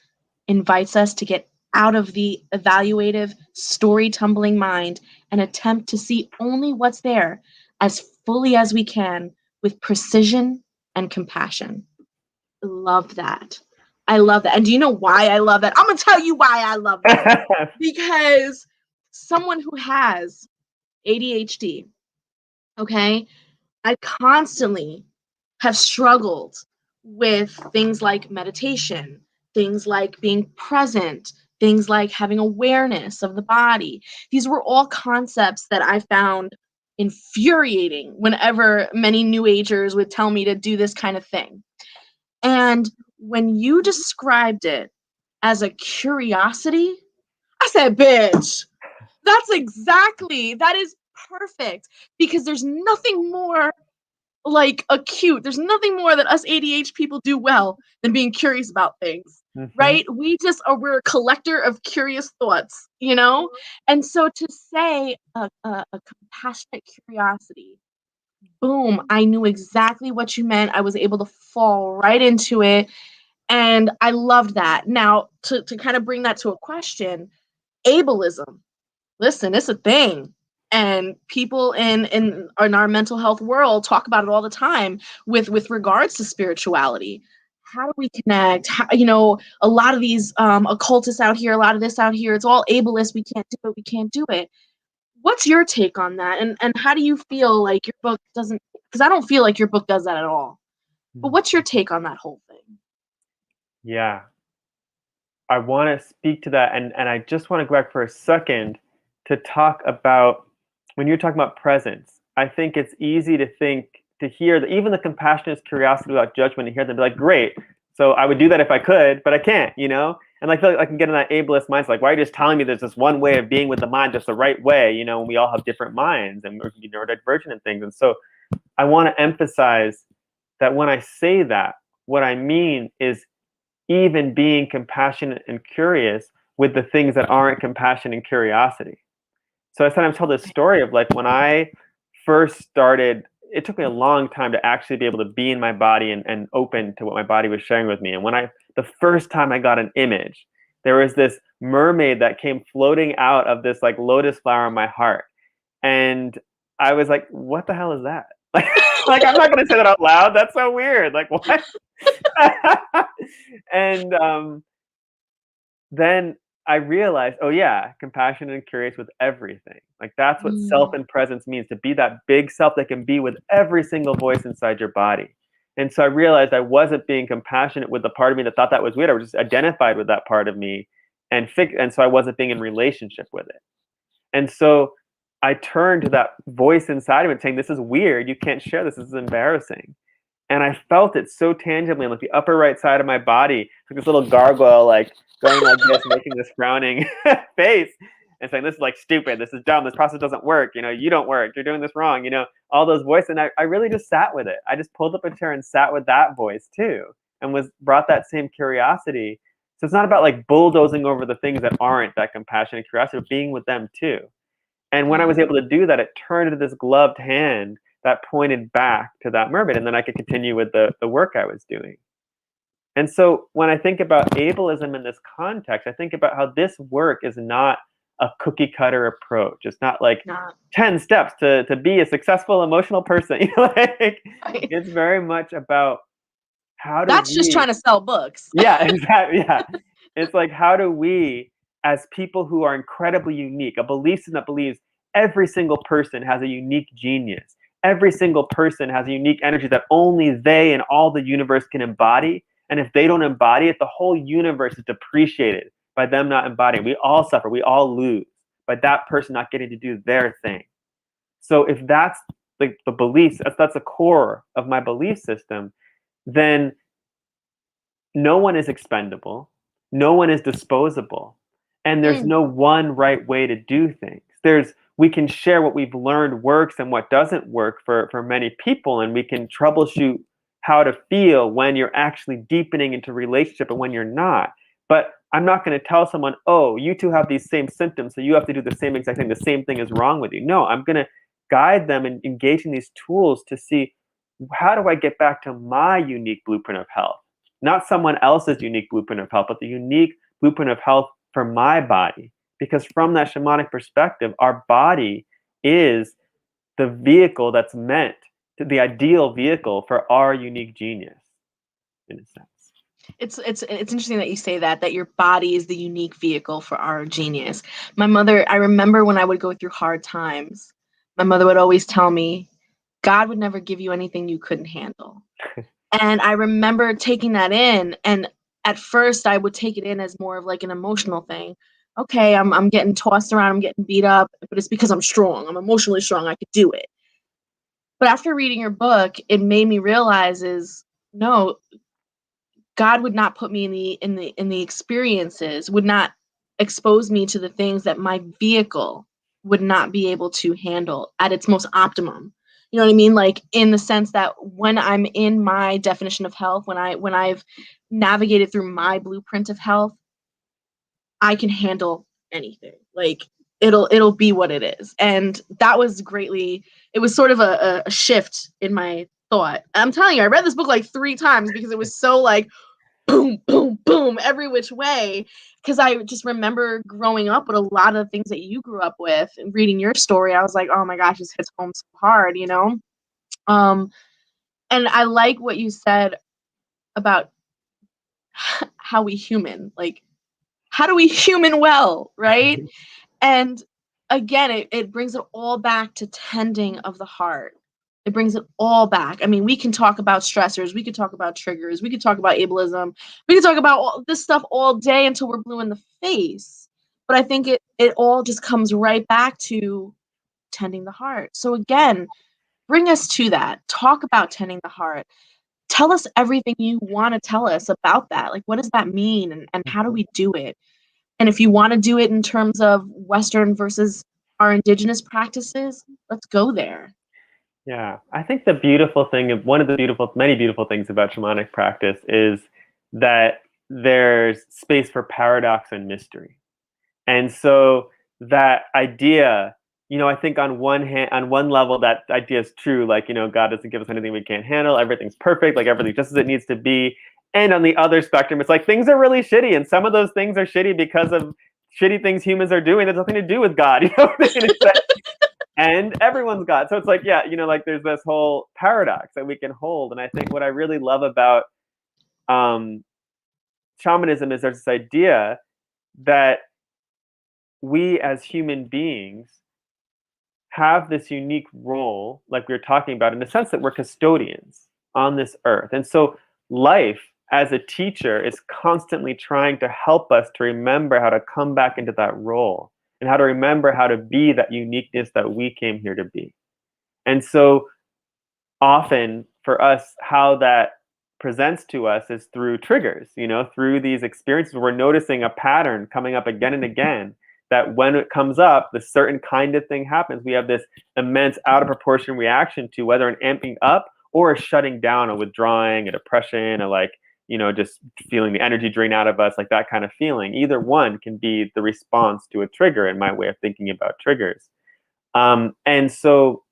invites us to get out of the evaluative, story tumbling mind and attempt to see only what's there as fully as we can with precision and compassion. Love that. I love that. And do you know why I love that? I'm going to tell you why I love that. Because someone who has ADHD, okay, I constantly have struggled with things like meditation, things like being present, things like having awareness of the body. These were all concepts that I found infuriating whenever many New Agers would tell me to do this kind of thing. And when you described it as a curiosity, I said, bitch, that is perfect, because there's nothing more like acute. There's nothing more that us ADHD people do well than being curious about things, right? We're a collector of curious thoughts, you know? And so to say a compassionate curiosity, boom, I knew exactly what you meant. I was able to fall right into it. And I loved that. Now, to kind of bring that to a question, ableism. Listen, it's a thing. And people in our mental health world talk about it all the time with regards to spirituality. How do we connect? How, a lot of these occultists out here, a lot of this out here, it's all ableist. We can't do it. We can't do it. What's your take on that? And how do you feel like your book doesn't, because I don't feel like your book does that at all. But what's your take on that whole thing? Yeah. I want to speak to that. And I just want to go back for a second to talk about, when you're talking about presence, I think it's easy to hear that even the compassionate curiosity without judgment, to hear them be like, great. So I would do that if I could, but I can't, And I feel like I can get in that ableist mindset, like, why are you just telling me there's this one way of being with the mind, just the right way, when we all have different minds and we're neurodivergent and things. And so I want to emphasize that when I say that, what I mean is even being compassionate and curious with the things that aren't compassion and curiosity. So I sometimes tell this story of like when I first started, it took me a long time to actually be able to be in my body and open to what my body was sharing with me. And the first time I got an image, there was this mermaid that came floating out of this like lotus flower in my heart. And I was like, what the hell is that? Like I'm not going to say that out loud. That's so weird. Like what? And then I realized, oh yeah, compassionate and curious with everything. Like that's what self and presence means, to be that big self that can be with every single voice inside your body. And so I realized I wasn't being compassionate with the part of me that thought that was weird. I was just identified with that part of me and so I wasn't being in relationship with it. And so I turned to that voice inside of it saying, this is weird. You can't share this. This is embarrassing. And I felt it so tangibly on like the upper right side of my body, like this little gargoyle, like going like this, making this frowning face and saying, this is like stupid. This is dumb. This process doesn't work. You don't work. You're doing this wrong. All those voices. And I really just sat with it. I just pulled up a chair and sat with that voice too, and brought that same curiosity. So it's not about like bulldozing over the things that aren't that compassionate curiosity, but being with them too. And when I was able to do that, it turned into this gloved hand that pointed back to that mermaid, and then I could continue with the work I was doing. And so when I think about ableism in this context, I think about how this work is not a cookie cutter approach. It's not like Not 10 steps to be a successful emotional person. Like, right. it's very much about how do That's just trying we, to sell books. yeah, exactly. Yeah. It's like, how do we, as people who are incredibly unique, a belief system that believes every single person has a unique genius, every single person has a unique energy that only they and all the universe can embody. And if they don't embody it, the whole universe is depreciated by them not embodying. We all suffer, we all lose by that person not getting to do their thing. So if that's like the beliefs, if that's the core of my belief system, then no one is expendable, no one is disposable, and there's Mm, no one right way to do things. We can share what we've learned works and what doesn't work for many people, and we can troubleshoot how to feel when you're actually deepening into relationship and when you're not. But I'm not going to tell someone, oh, you two have these same symptoms, so you have to do the same exact thing. The same thing is wrong with you. No, I'm going to guide them and engage in these tools to see, how do I get back to my unique blueprint of health? Not someone else's unique blueprint of health, but the unique blueprint of health for my body. Because from that shamanic perspective, our body is the vehicle that's meant to, the ideal vehicle for our unique genius, in a sense. it's interesting that you say that your body is the unique vehicle for our genius. My mother, I remember when I would go through hard times, my mother would always tell me, God would never give you anything you couldn't handle. And I remember taking that in, and at first I would take it in as more of like an emotional thing. Okay, I'm getting tossed around, I'm getting beat up, but it's because I'm strong. I'm emotionally strong. I could do it. But after reading your book, it made me realize is no, God would not put me in the experiences, would not expose me to the things that my vehicle would not be able to handle at its most optimum. You know what I mean? Like in the sense that when I'm in my definition of health, when I've navigated through my blueprint of health, I can handle anything. Like it'll be what it is. And that was greatly, it was sort of a shift in my thought. I'm telling you, I read this book like 3 times because it was so like boom, boom, boom, every which way. Because I just remember growing up with a lot of things that you grew up with and reading your story. I was like, oh my gosh, this hits home so hard, you know? Um, and I like what you said about how we human, like, how do we human well, right? And again, it brings it all back to tending of the heart. It brings it all back. I mean, we can talk about stressors, we could talk about triggers, we could talk about ableism, we could talk about all this stuff all day until we're blue in the face. But I think it all just comes right back to tending the heart. So again, bring us to that. Talk about tending the heart. Tell us everything you want to tell us about that. Like, what does that mean? And how do we do it? And if you want to do it in terms of Western versus our indigenous practices, let's go there. Yeah, I think the beautiful thing, one of the many beautiful things about shamanic practice is that there's space for paradox and mystery. And so that idea, I think on one hand, on one level, that idea is true. Like, God doesn't give us anything we can't handle. Everything's perfect. Like everything's just as it needs to be. And on the other spectrum, it's like things are really shitty, and some of those things are shitty because of shitty things humans are doing. There's nothing to do with God. And everyone's God. So it's like, yeah, like there's this whole paradox that we can hold. And I think what I really love about shamanism is there's this idea that we as human beings have this unique role, like we were talking about, in the sense that we're custodians on this earth. And so life as a teacher is constantly trying to help us to remember how to come back into that role and how to remember how to be that uniqueness that we came here to be. And so often for us, how that presents to us is through triggers, through these experiences where we're noticing a pattern coming up again and again, that when it comes up, the certain kind of thing happens. We have this immense out of proportion reaction to whether an amping up or a shutting down, a withdrawing, a depression, a like, just feeling the energy drain out of us, like that kind of feeling. Either one can be the response to a trigger in my way of thinking about triggers. And so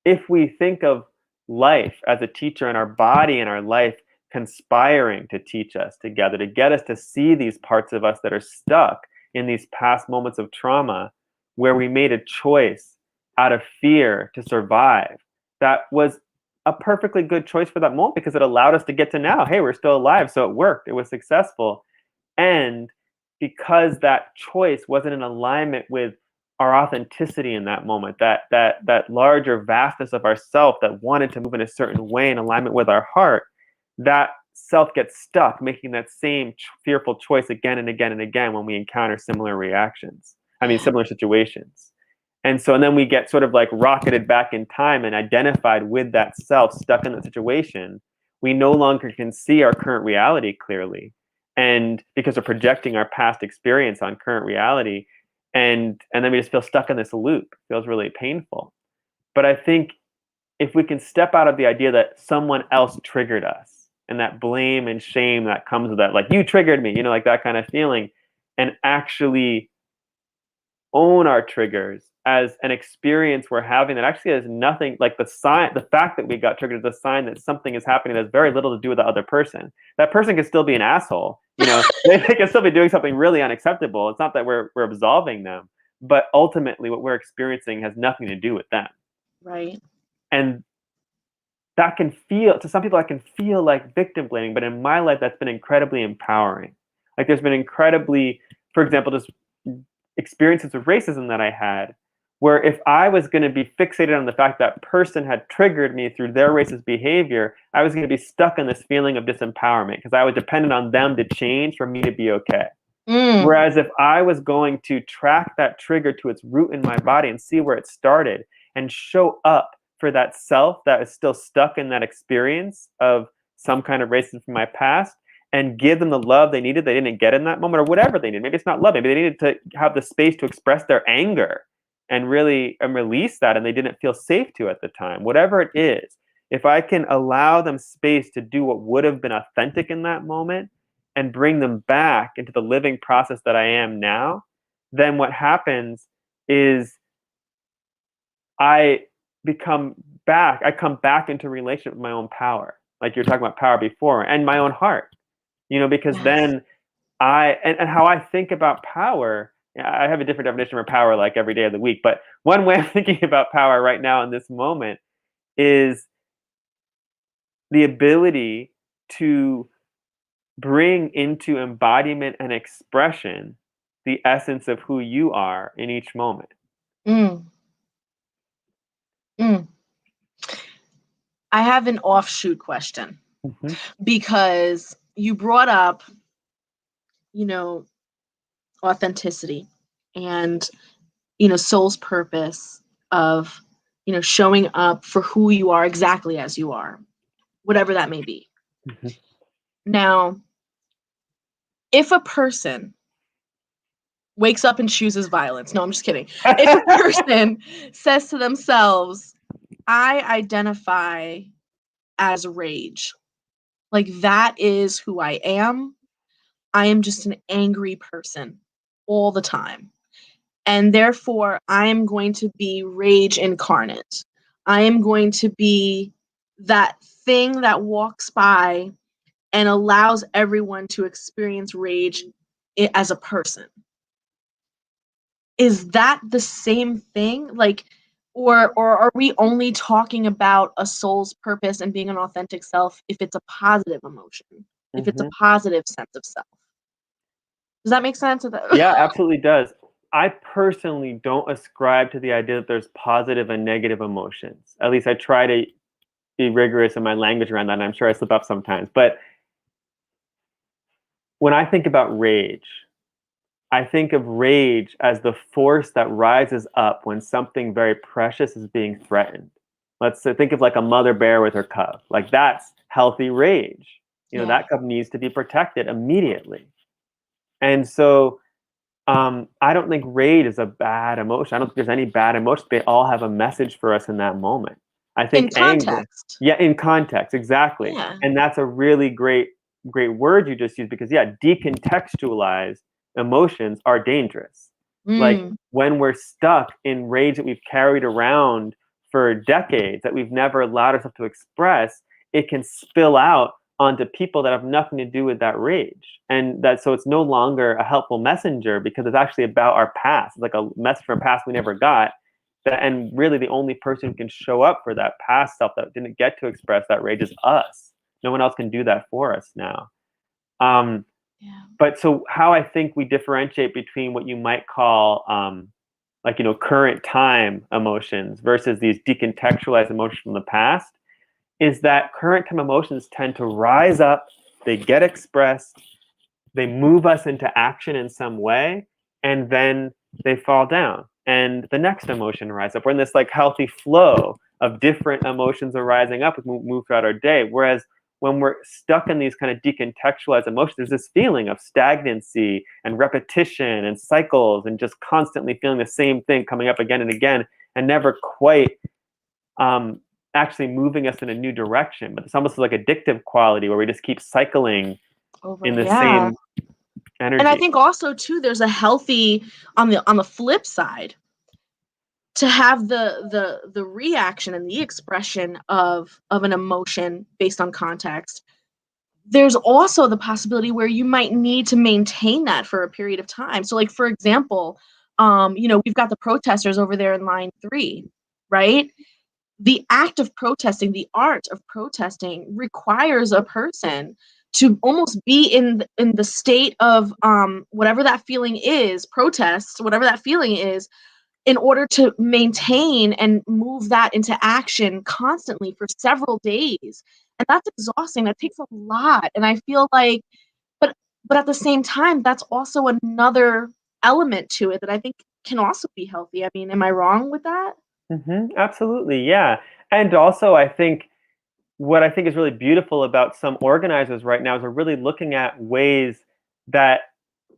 if we think of life as a teacher and our body and our life conspiring to teach us together, to get us to see these parts of us that are stuck in these past moments of trauma where we made a choice out of fear to survive that was a perfectly good choice for that moment because it allowed us to get to now. Hey, we're still alive, so it worked. It was successful. And because that choice wasn't in alignment with our authenticity in that moment, that larger vastness of ourself that wanted to move in a certain way in alignment with our heart, that self gets stuck making that same fearful choice again and again and again when we encounter similar reactions. I mean, similar situations. And then we get sort of like rocketed back in time and identified with that self stuck in that situation. We no longer can see our current reality clearly. And because we're projecting our past experience on current reality, and then we just feel stuck in this loop. It feels really painful. But I think if we can step out of the idea that someone else triggered us and that blame and shame that comes with that, like, you triggered me, like that kind of feeling, and actually own our triggers as an experience we're having that actually has nothing, like the fact that we got triggered is a sign that something is happening that has very little to do with the other person. That person can still be an asshole, they can still be doing something really unacceptable. It's not that we're absolving them, but ultimately what we're experiencing has nothing to do with them. Right. And that can feel, to some people, that can feel like victim blaming, but in my life, that's been incredibly empowering. Like there's been incredibly, for example, just experiences of racism that I had, where if I was going to be fixated on the fact that person had triggered me through their racist behavior, I was going to be stuck in this feeling of disempowerment because I was dependent on them to change for me to be okay. Whereas if I was going to track that trigger to its root in my body and see where it started and show up for that self that is still stuck in that experience of some kind of racism from my past, and give them the love they needed they didn't get in that moment, or whatever they needed. Maybe it's not love. Maybe they needed to have the space to express their anger and really release that, and they didn't feel safe to at the time. Whatever it is, if I can allow them space to do what would have been authentic in that moment and bring them back into the living process that I am now, then what happens is I come back into relationship with my own power. Like you're talking about power before, and my own heart. Because then and how I think about power, I have a different definition for power like every day of the week, but one way I'm thinking about power right now in this moment is the ability to bring into embodiment and expression the essence of who you are in each moment. I have an offshoot question because you brought up, authenticity and, soul's purpose of, showing up for who you are exactly as you are, whatever that may be. Now, if a person wakes up and chooses violence, no, I'm just kidding. If a person says to themselves, I identify as rage, like that is who I am just an angry person all the time. And therefore, I am going to be rage incarnate. I am going to be that thing that walks by and allows everyone to experience rage as a person. Is that the same thing? Like, or are we only talking about a soul's purpose and being an authentic self if it's a positive emotion, if it's a positive sense of self? Does that make sense? Yeah, absolutely does. I personally don't ascribe to the idea that there's positive and negative emotions. At least I try to be rigorous in my language around that, and I'm sure I slip up sometimes. But when I think about rage, I think of rage as the force that rises up when something very precious is being threatened. Let's think of like a mother bear with her cub. Like that's healthy rage. That cub needs to be protected immediately. And so I don't think rage is a bad emotion. I don't think there's any bad emotions. They all have a message for us in that moment. I think in context. In context, exactly. Yeah. And that's a really great word you just used because decontextualized emotions are dangerous. Like when we're stuck in rage that we've carried around for decades that we've never allowed ourselves to express, it can spill out onto people that have nothing to do with that rage. And that, so it's no longer a helpful messenger because it's actually about our past. It's like a message from past we never got. And really the only person who can show up for that past self that didn't get to express that rage is us. No one else can do that for us now. But so how I think we differentiate between what you might call like, you know, current time emotions versus these decontextualized emotions from the past is that current time emotions tend to rise up, they get expressed, they move us into action in some way, and then they fall down. And the next emotion rises up. We're in this like healthy flow of different emotions arising up as we move throughout our day. Whereas when we're stuck in these kind of decontextualized emotions, there's this feeling of stagnancy and repetition and cycles and just constantly feeling the same thing coming up again and again and never quite actually moving us in a new direction. But it's almost like addictive quality where we just keep cycling in the same energy. And I think also too, there's a healthy on the flip side to have the reaction and the expression of an emotion based on context. There's also the possibility where you might need to maintain that for a period of time. So like, for example, you know, we've got the protesters over there in line 3, right? The act of protesting, the art of protesting requires a person to almost be in the state of whatever that feeling is, protest, whatever that feeling is, in order to maintain and move that into action constantly for several days. And that's exhausting. That takes a lot. And I feel like, but at the same time, that's also another element to it that I think can also be healthy. I mean, am I wrong with that? Absolutely, yeah. And also, I think what I think is really beautiful about some organizers right now is we're really looking at ways that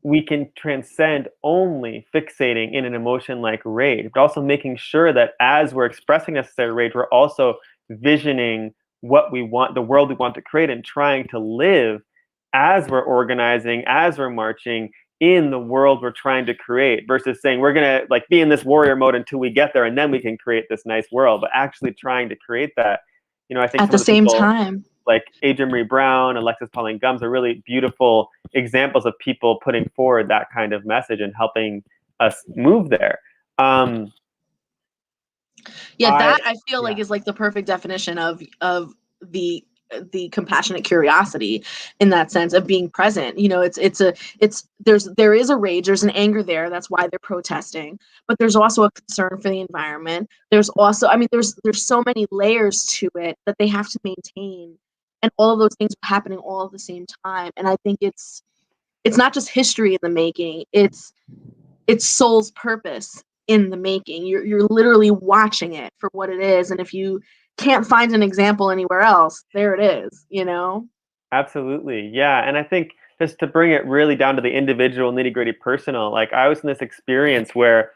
we can transcend only fixating in an emotion like rage, but also making sure that as we're expressing necessary rage, we're also visioning what we want, the world we want to create, and trying to live as we're organizing, as we're marching in the world we're trying to create, versus saying we're going to like be in this warrior mode until we get there and then we can create this nice world, but actually trying to create that. You know, I think At some the of the same people time. like Adrienne Marie Brown, Alexis Pauline Gumbs are really beautiful examples of people putting forward that kind of message and helping us move there. That I feel like is like the perfect definition of the compassionate curiosity in that sense of being present. You know, there is a rage, there's an anger there, that's why they're protesting, but there's also a concern for the environment. There's also, I mean, there's so many layers to it that they have to maintain, and all of those things are happening all at the same time. And I think it's not just history in the making, it's soul's purpose in the making. You're literally watching it for what it is, and if you can't find an example anywhere else, there it is, you know? Absolutely. Yeah. And I think just to bring it really down to the individual, nitty gritty personal, like I was in this experience where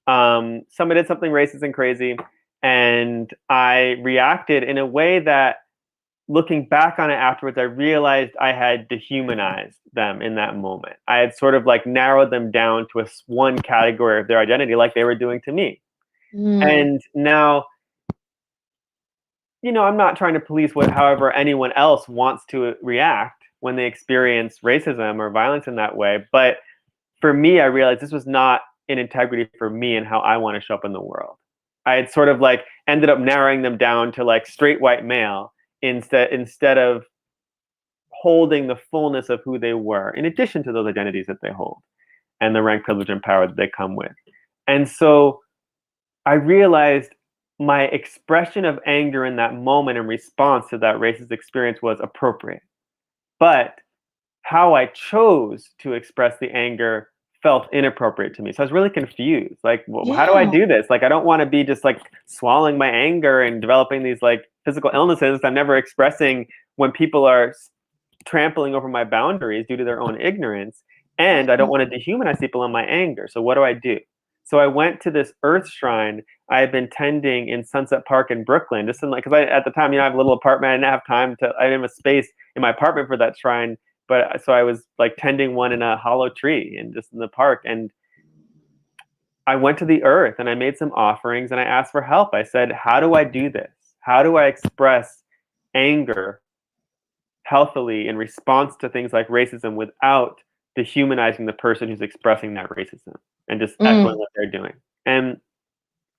somebody did something racist and crazy, and I reacted in a way that, looking back on it afterwards, I realized I had dehumanized them in that moment. I had sort of like narrowed them down to one category of their identity, like they were doing to me. And now, you know, I'm not trying to police however anyone else wants to react when they experience racism or violence in that way. But for me, I realized this was not in integrity for me and how I want to show up in the world. I had sort of like ended up narrowing them down to like straight white male instead of holding the fullness of who they were, in addition to those identities that they hold and the rank, privilege, and power that they come with. And so I realized my expression of anger in that moment in response to that racist experience was appropriate. But how I chose to express the anger felt inappropriate to me. So I was really confused. Like, well, how do I do this? Like, I don't want to be just like swallowing my anger and developing these like physical illnesses I'm never expressing when people are trampling over my boundaries due to their own ignorance. And I don't want to dehumanize people in my anger. So what do I do? So I went to this earth shrine I had been tending in Sunset Park in Brooklyn, just in like, because at the time, you know, I have a little apartment. I didn't have time to, I didn't have a space in my apartment for that shrine. But so I was like tending one in a hollow tree and just in the park. And I went to the earth and I made some offerings and I asked for help. I said, how do I do this? How do I express anger healthily in response to things like racism without dehumanizing the person who's expressing that racism and just echoing what they're doing. And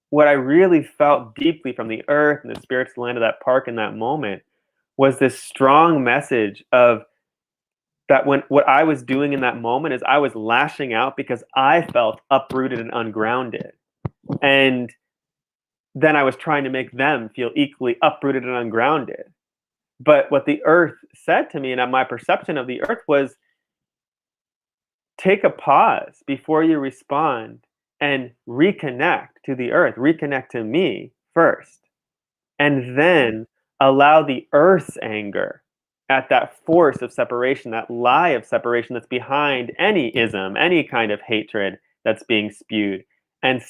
what I really felt deeply from the earth and the spirits land of that park in that moment was this strong message of that when what I was doing in that moment is I was lashing out because I felt uprooted and ungrounded. And then I was trying to make them feel equally uprooted and ungrounded. But what the earth said to me, and my perception of the earth was, take a pause before you respond and reconnect to the earth, reconnect to me first, and then allow the earth's anger at that force of separation, that lie of separation that's behind any ism, any kind of hatred that's being spewed, and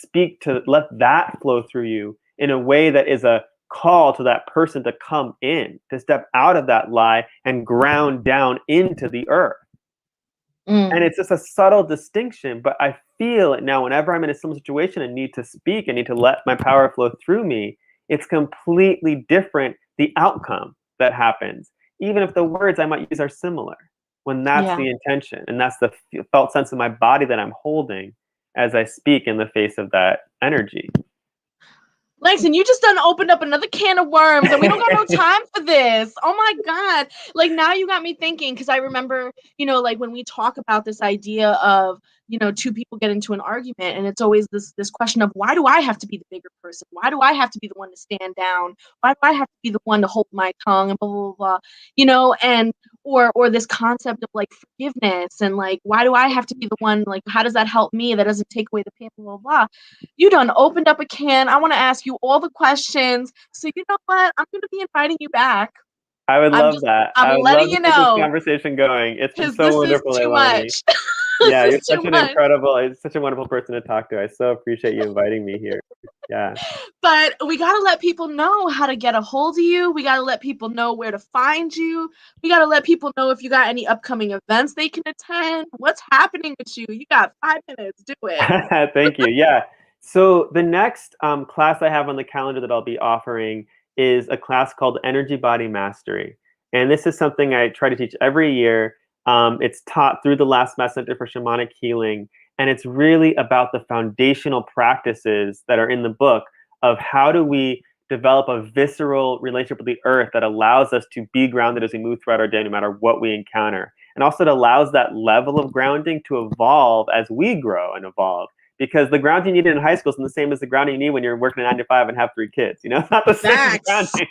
let that flow through you in a way that is a call to that person to come in, to step out of that lie and ground down into the earth. And it's just a subtle distinction, but I feel it now whenever I'm in a similar situation and need to speak and need to let my power flow through me, it's completely different, the outcome that happens, even if the words I might use are similar, when that's the intention and that's the felt sense of my body that I'm holding as I speak in the face of that energy. Langston, you just done opened up another can of worms, and we don't got no time for this. Oh my God. Like, now you got me thinking, because I remember, like when we talk about this idea of, two people get into an argument, and it's always this question of, why do I have to be the bigger person? Why do I have to be the one to stand down? Why do I have to be the one to hold my tongue and blah, blah, blah, and or this concept of like forgiveness and like, why do I have to be the one, like, how does that help me? That doesn't take away the pain, blah, blah, blah. You done opened up a can. I want to ask you all the questions. So you know what? I'm going to be inviting you back. I would love that. I'm I would letting love to you keep this know. conversation going. It's been Because so this is wonderful, too Lailani. much. Yeah, you're This is such too an much. you're such a wonderful person to talk to. I so appreciate you inviting me here. Yeah. But we got to let people know how to get a hold of you. We got to let people know where to find you. We got to let people know if you got any upcoming events they can attend. What's happening with you? You got 5 minutes. Do it. Thank you. Yeah. So the next class I have on the calendar that I'll be offering is a class called Energy Body Mastery. And this is something I try to teach every year. It's taught through the Last Messenger for Shamanic Healing. And it's really about the foundational practices that are in the book of how do we develop a visceral relationship with the earth that allows us to be grounded as we move throughout our day, no matter what we encounter. And also it allows that level of grounding to evolve as we grow and evolve. Because the grounding you need in high school isn't the same as the grounding you need when you're working a 9 to 5 and have 3 kids. It's not the same grounding.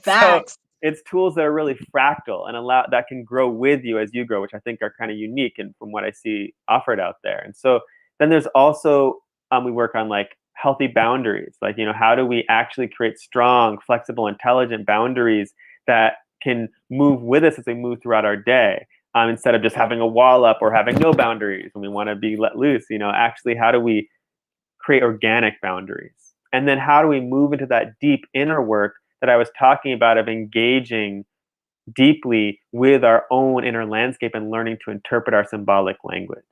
Facts. So it's tools that are really fractal and that can grow with you as you grow, which I think are kind of unique and from what I see offered out there. And so then there's also we work on like healthy boundaries, like how do we actually create strong, flexible, intelligent boundaries that can move with us as we move throughout our day. Instead of just having a wall up or having no boundaries when we want to be let loose, actually, how do we create organic boundaries? And then how do we move into that deep inner work that I was talking about of engaging deeply with our own inner landscape and learning to interpret our symbolic language?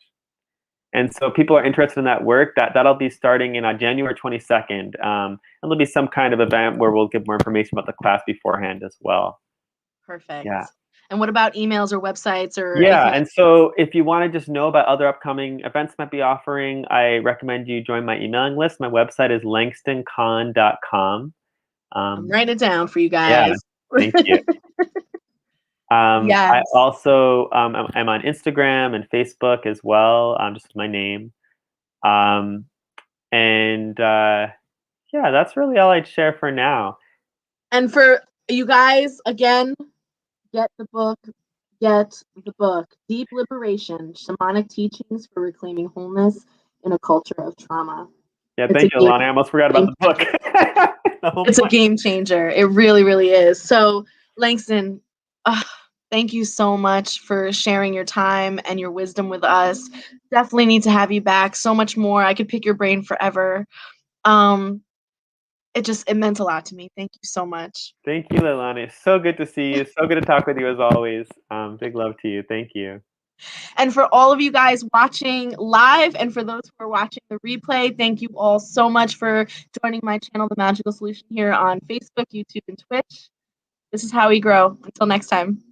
And so people are interested in that work. That'll be starting in January 22nd. And there'll be some kind of event where we'll give more information about the class beforehand as well. Perfect. Yeah. And what about emails or websites or Yeah, anything? and so if you want to just know about other upcoming events I might be offering, I recommend you join my emailing list. My website is langstonkahn.com. I'm writing it down for you Yeah, guys. thank you. Yes. I also I'm on Instagram and Facebook as well, just my name. And yeah, that's really all I'd share for now. And for you guys, again, get the book. Get the book, Deep Liberation, Shamanic Teachings for Reclaiming Wholeness in a Culture of Trauma. Yeah, thank you, Lailani. I almost forgot about the book. It's a game changer. It really, really is. So, Langston, thank you so much for sharing your time and your wisdom with us. Definitely need to have you back. So much more. I could pick your brain forever. It meant a lot to me. Thank you so much. Thank you, Lailani. So good to see you. So good to talk with you as always. Big love to you. Thank you. And for all of you guys watching live and for those who are watching the replay, thank you all so much for joining my channel, The Magickal Solution, here on Facebook, YouTube, and Twitch. This is how we grow. Until next time.